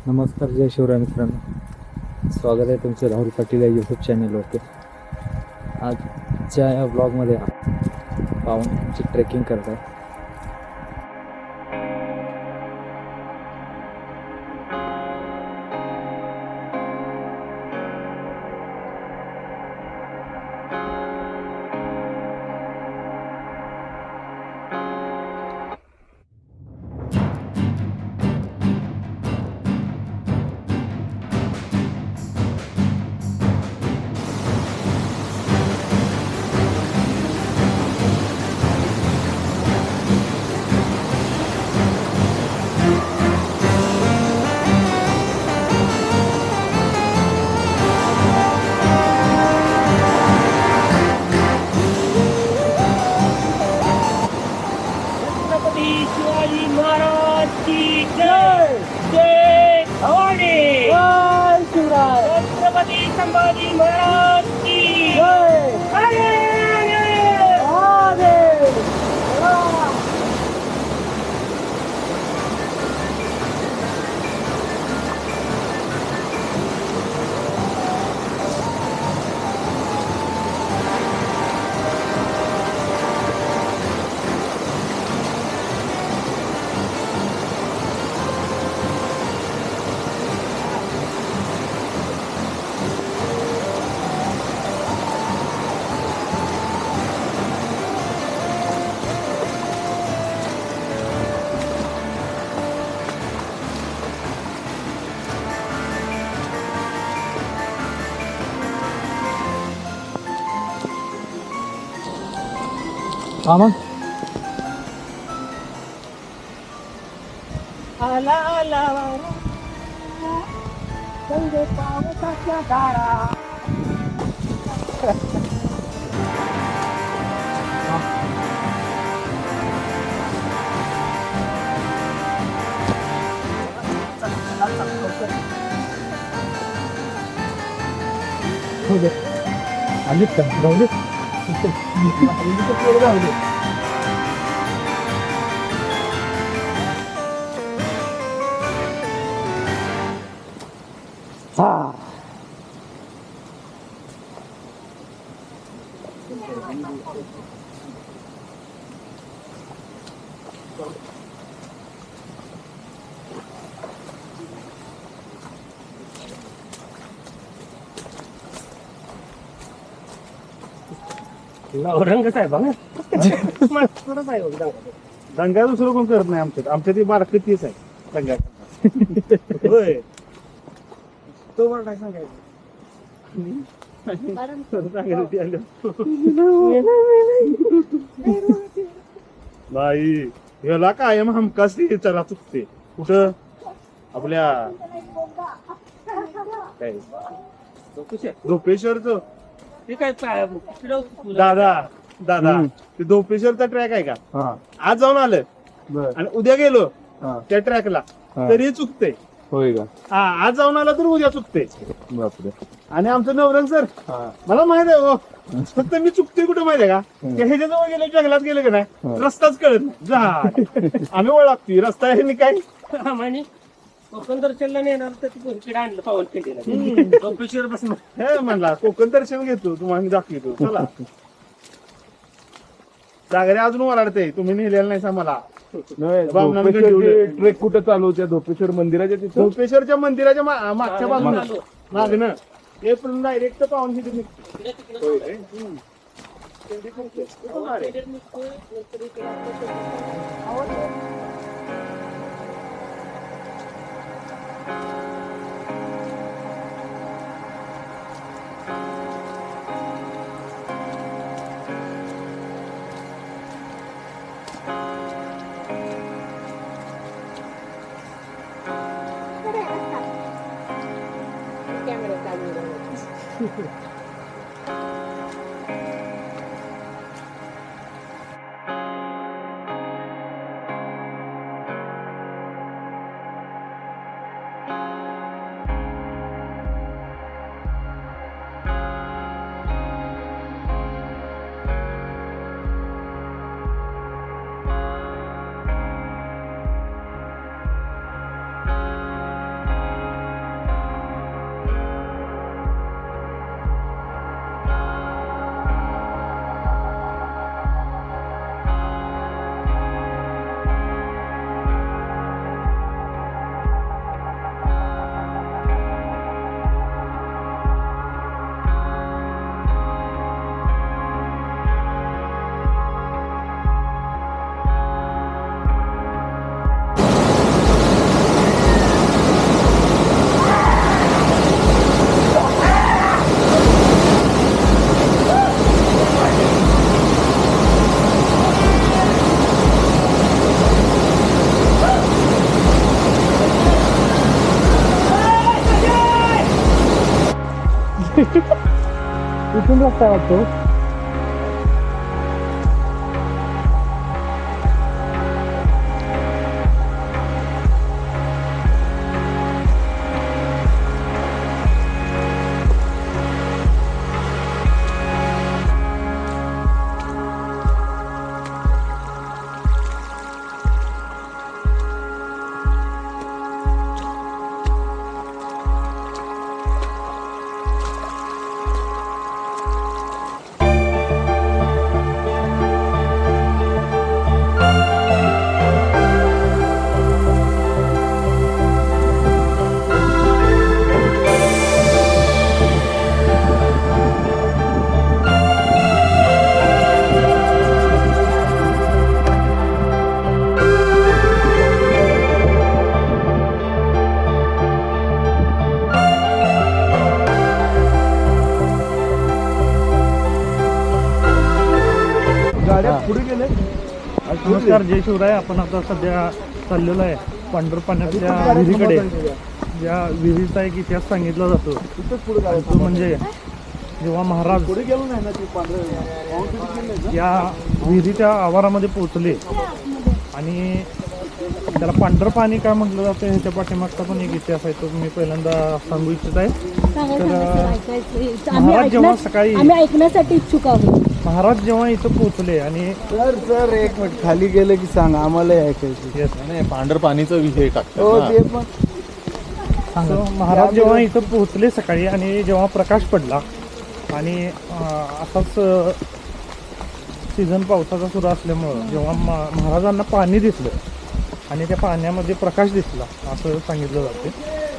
नमस्कार, जय शिवराय मित्रांनो. स्वागत आहे तुमचं राहुल पाटील या यूट्यूब चॅनलवरती. आजच्या या ब्लॉगमध्ये पावनची ट्रेकिंग करत आहे. छत्रपती शिवाजी महाराज की जय. जय भवानी. जय शिवराय. छत्रपती संभाजी महाराज की जय. मग आला आला संगे पावसाच्या धारा. आलीत का राहुल? रंग साहेब दंगा दुसरं कोण करत नाही आमच्या ती बारकं तीच आहे दंगा. होय तो बरं काय सांगायचं नाही ह्याला कायम हमखास चला चुकते कुठं आपल्या काय झोपेश्वरच ते काय दादा ते धोपेश्वरचा ट्रॅक आहे का आज जाऊन आलं आणि उद्या गेलो त्या ट्रॅकला तरी चुकते. होय का? हा आज जाऊन आला तर उद्या चुकते. बापरे. आणि आमचं नवरंग सर मला माहित आहे हो, फक्त मी चुकते कुठं माहिती आहे का ह्याच्या जवळ गेलं जंगलात गेलं का नाही रस्ताच कळत नाही. जा आम्ही ओळखतोय रस्ता हे काय म्हणजे कोकण दर्शनला नेणार तर तिकडे आणलं पावन केलेलं कपेश्वर बसून हे म्हणला कोकण दर्शन घेतो तुम्हाला दाखवतो चला. सागरे अजून ओरडते तुम्ही नेलेलं नाही मला. ट्रेक कुठं चालू होत्या? धोपेश्वर मंदिराच्या तिथं? धोपेश्वरच्या मंदिराच्या मागच्या बाजूला मागणं हे पण डायरेक्ट पाहून इथून रस्ता वाटतो. पुढे गेले. नमस्कार, जय शिवराय. आपण आता सध्या चाललेलो आहे पांढरपाण्याच्या विहिरीकडे. ज्या विहिरीचा एक इतिहास सांगितला जातो तो म्हणजे जेव्हा महाराज पुढे गेलो नाही ना, ते पांढरं या विहिरीच्या आवारामध्ये पोहोचले आणि त्याला पांढरं पाणी काय म्हटलं जातं ह्याच्या पाठीमागचा पण एक इतिहास आहे, तो मी पहिल्यांदा सांगू इच्छित आहे. महाराज जेव्हा सकाळी आम्ही ऐकण्यासाठी इच्छुक आहोत. महाराज जेव्हा इथं पोहोचले आणि सर एक मिनिट खाली गेलं की सांग, आम्हाला ऐकायचं. Yes. नाही पांढर पाणीचा विषय हो टाकतो ते पण So, महाराज जेव्हा इथं पोहोचले सकाळी आणि जेव्हा प्रकाश पडला आणि असाच सीझन पावसाचा सुरू असल्यामुळं जेव्हा महाराजांना पाणी दिसलं आणि त्या पाण्यामध्ये प्रकाश दिसला असं सांगितलं जाते,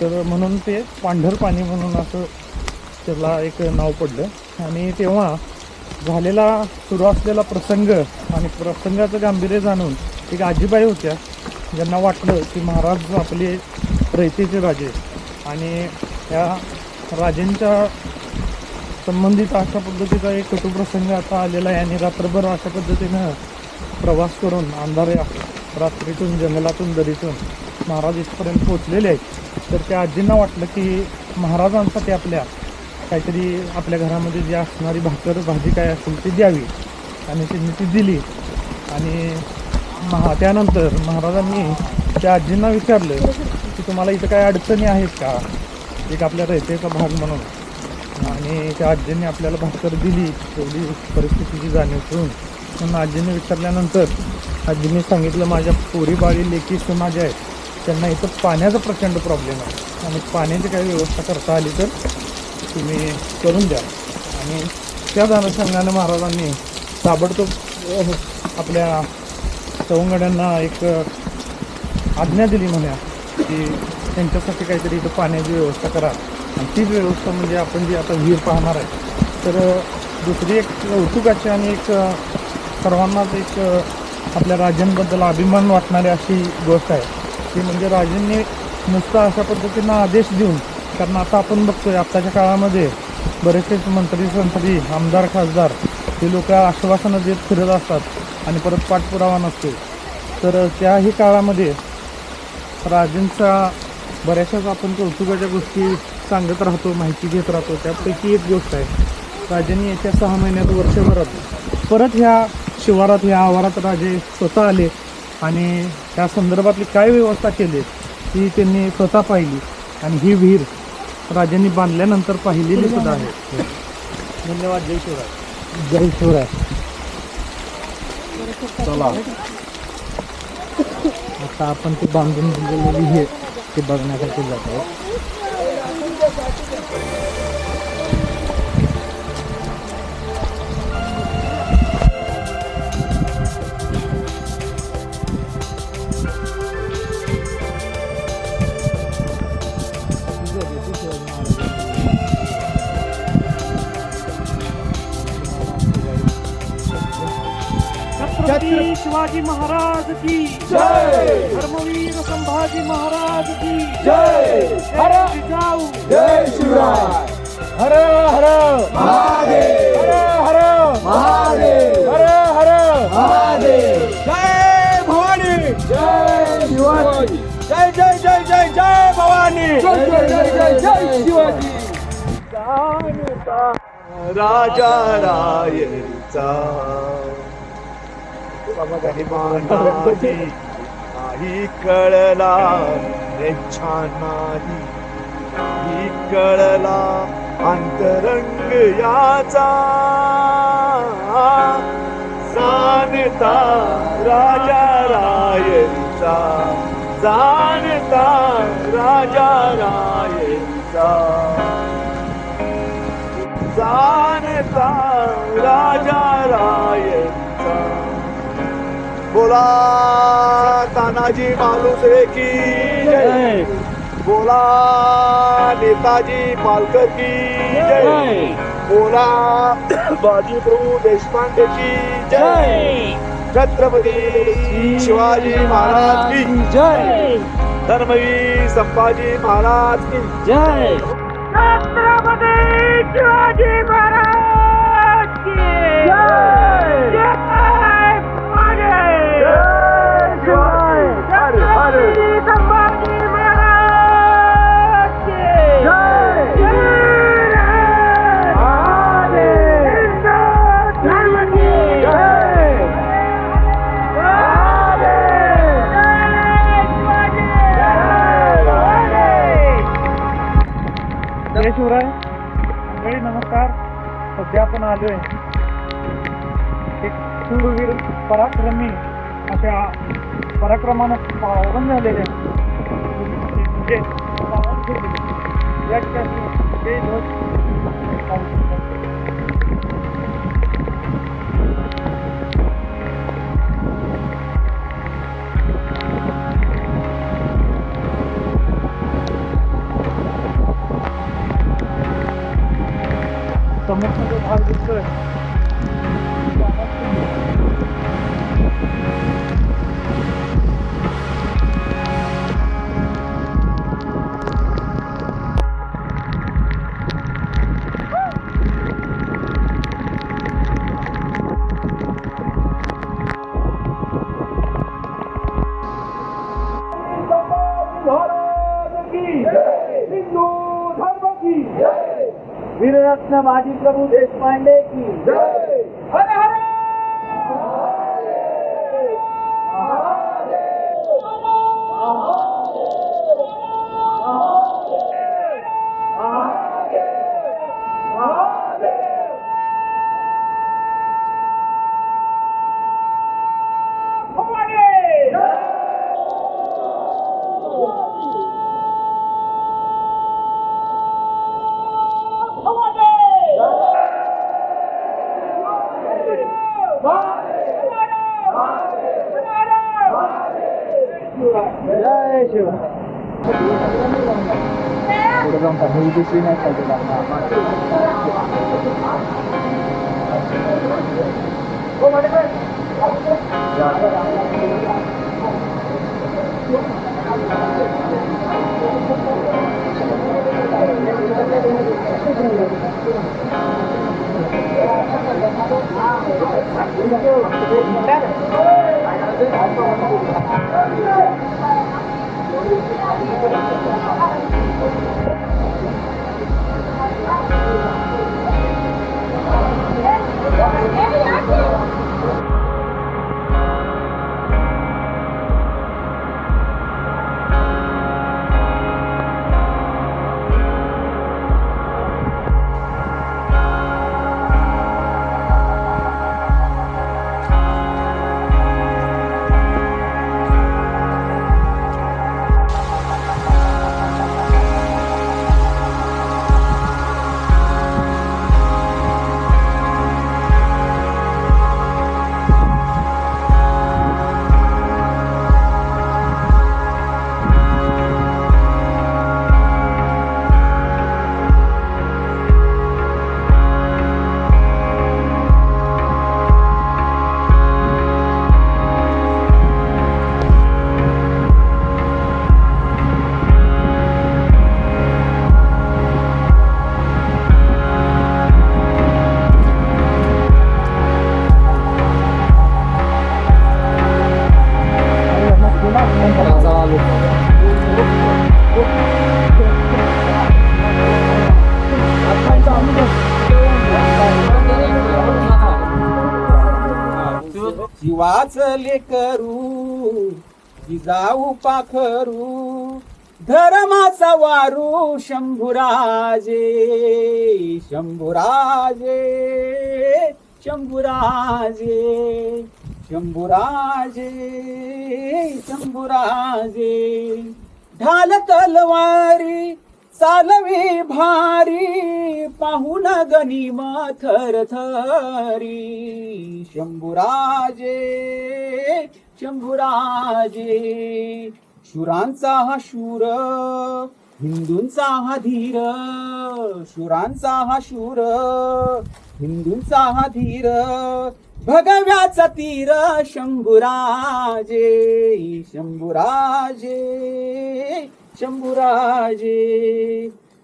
तर म्हणून ते पांढर पाणी म्हणून असं त्याला एक नाव पडलं. आणि तेव्हा झालेला सुरू असलेला प्रसंग आणि प्रसंगाचं गांभीर्य जाणून एक आजीबाई होत्या, ज्यांना वाटलं की महाराज आपले रयतेचे राजे आणि या राजांच्या संबंधित अशा पद्धतीचा एक कटुप्रसंग आता आलेला आहे आणि रात्रभर अशा पद्धतीनं प्रवास करून अंधाऱ्या रात्रीतून जंगलातून दरीतून महाराज इथपर्यंत पोचलेले आहेत. तर त्या आजींना वाटलं की महाराजांसाठी आपल्या काहीतरी आपल्या घरामध्ये जी असणारी भाकर भाजी काय असेल ती द्यावी आणि त्यांनी ती दिली. आणि त्यानंतर महाराजांनी त्या आजींना विचारलं की तुम्हाला इथं काय अडचणी आहेत का, एक आपल्या रयतेचा भाग म्हणून. आणि त्या आजींनी आपल्याला भाकर दिली तेवढी परिस्थितीची जाणीव करून. म्हणून आजीने विचारल्यानंतर आजीने सांगितलं, माझ्या पोरी बाळी लेकी सुना ज्या आहेत त्यांना इथं पाण्याचा प्रचंड प्रॉब्लेम आहे आणि पाण्याची काही व्यवस्था करता आली तर तुम्ही करून द्या. आणि त्या अनुषंगाने महाराजांनी ताबडतोब आपल्या सवंगड्यांना एक आज्ञा दिली म्हणा की त्यांच्यासाठी काहीतरी इथं पाण्याची व्यवस्था करा. आणि तीच व्यवस्था म्हणजे आपण जी आता विहीर पाहणार आहे. तर दुसरी एक कौतुकाची आणि एक सर्वांनाच एक आपल्या राजांबद्दल अभिमान वाटणारी अशी गोष्ट आहे ती म्हणजे राजांनी नुसतं अशा पद्धतीनं आदेश देऊन, कारण आता आपण बघतोय आत्ताच्या काळामध्ये बरेचसे मंत्री आमदार खासदार हे लोक आश्वासनं देत फिरत असतात आणि परत पाठपुरावा नसतो. तर त्याही काळामध्ये राजांचा बऱ्याचशाच आपण कौतुकाच्या गोष्टी सांगत राहतो, माहिती घेत राहतो. त्यापैकी एक गोष्ट आहे, राजांनी येत्या 6 महिन्यात वर्षभरात परत ह्या शिवारात ह्या आवारात राजे स्वतः आले आणि त्या संदर्भातली काय व्यवस्था केली ती त्यांनी स्वतः पाहिली. आणि ही विहीर राजांनी बांधल्यानंतर पाहिलेली सुद्धा आहे. धन्यवाद. जय शिवराय. जय शिवराय. चला आता आपण ते बांधून दिलेली विहीर ते बघण्यासाठी जात आहोत. छत्रपती शिवाजी महाराज की जय. धर्मवीर संभाजी महाराज की जय. जिजाऊ. जय शिवराय. हर हर महादेव. हर हर महादेव. हर हर महादेव. जय भवानी. जय शिवाजी. जय जय जय जय जय भवानी. जय जय जय जय जय शिवाजी. राजा रायचा महिमानाही नाही कळला इच्छा नाही कळला अंतरंग याचा जाणता राजा रायचा जाणता राजा रायचा जाणता राजा रायचा बोला तानाजी मालुसरे की जय बोला नेताजी पालकर की जय बोला बाजीप्रभू देशपांडे की जय छत्रपती शिवाजी महाराज की जय धर्मवीर संभाजी महाराज की जय छत्रपती शिवाजी महाराज की जय जय छत्रपती संभाजी महाराज की जय हिंदू धर्म की जय जय शिवराय मंडळी नमस्कार. सध्या आपण आलोय एक शूरवीर पराक्रमी अशा पराक्रमानं पावन झालेल्या म्हणजे या ठिकाणी ते ध्वज पाहू शकतो. समोरचा जो भाग दिसतोय वीररत्न बाजी प्रभू देशपांडे की जय हर हर जय शिव. चालू जीवाच लेकरू जिजाऊ पाखरू धर्माचा वारू शंभुराजे शंभुराजे शंभुराजे शंभुराजे शंभुराजे ढाल तलवारी चालवी भारी पाहून गनिम थरथरी शंभुराजे शंभुराजे शूरांचा हा शूर हिंदूंचा हा धीर शूरांचा हा शूर हिंदूंचा हा धीर भगव्याचा तीर शंभुराजे शंभुराजे शंभुराजे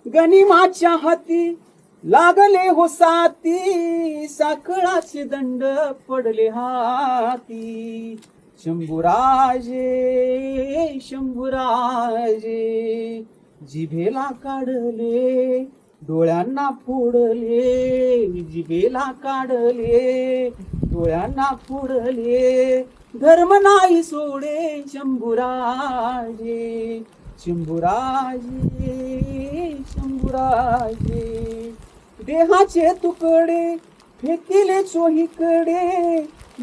गनिमाच्या हाती लागले हो साती साखळाचे दंड पडले हाती शंभुराजे शंभुराजे जिभेला काढले डोळ्यांना फोडले जिभेला काढले डोळ्यांना फोडले धर्म नाही सोडे शंभुराजे शंभुराजे शंभुराजे देहाचे तुकडे फेकिले चोहीकडे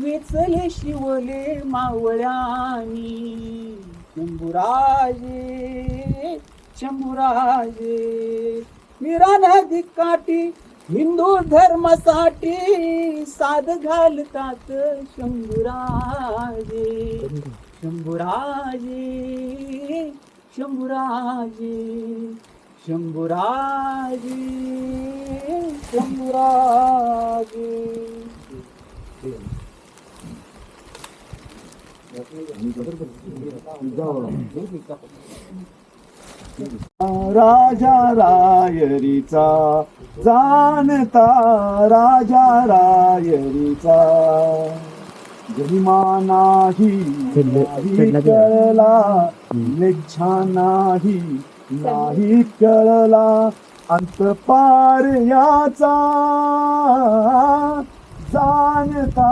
वेचले शिवले मावळ्यानी शंभुराजे शंभुराजे मीरा नदी काठी हिंदू धर्मासाठी साध घालतात शंभुराजे शंभुराजे शंभुराजे शंभुराजे शंभुराजे राजा रायरीचा जाणता राजा रायरीचा गरिमा नाही नाही कळला निच्छा नाही नाही कळला अंत पार याचा जाणता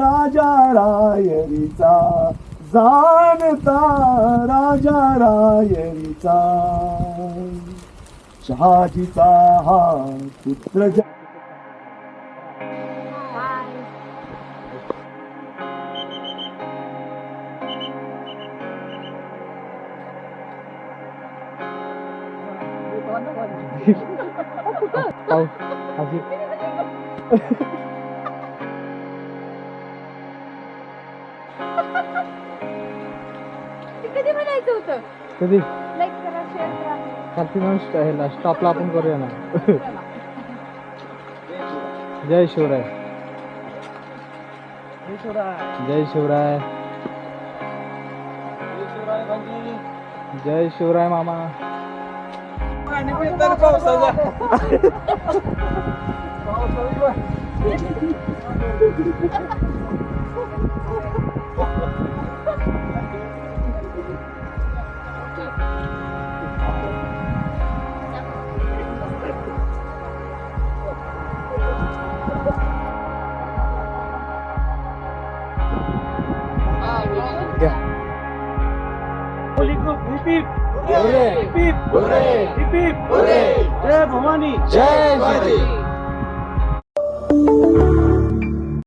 राजा रायरीचा जाणता राजा रायरीचा शहाजीचा हा पुत्र कधी म्हणायचं होतं कधी लाईक करा शेअर करा ह्याला स्टॉपला आपण करूया ना. जय शिवराय जय शिवराय जय शिवराय मामा. जय भवानी जय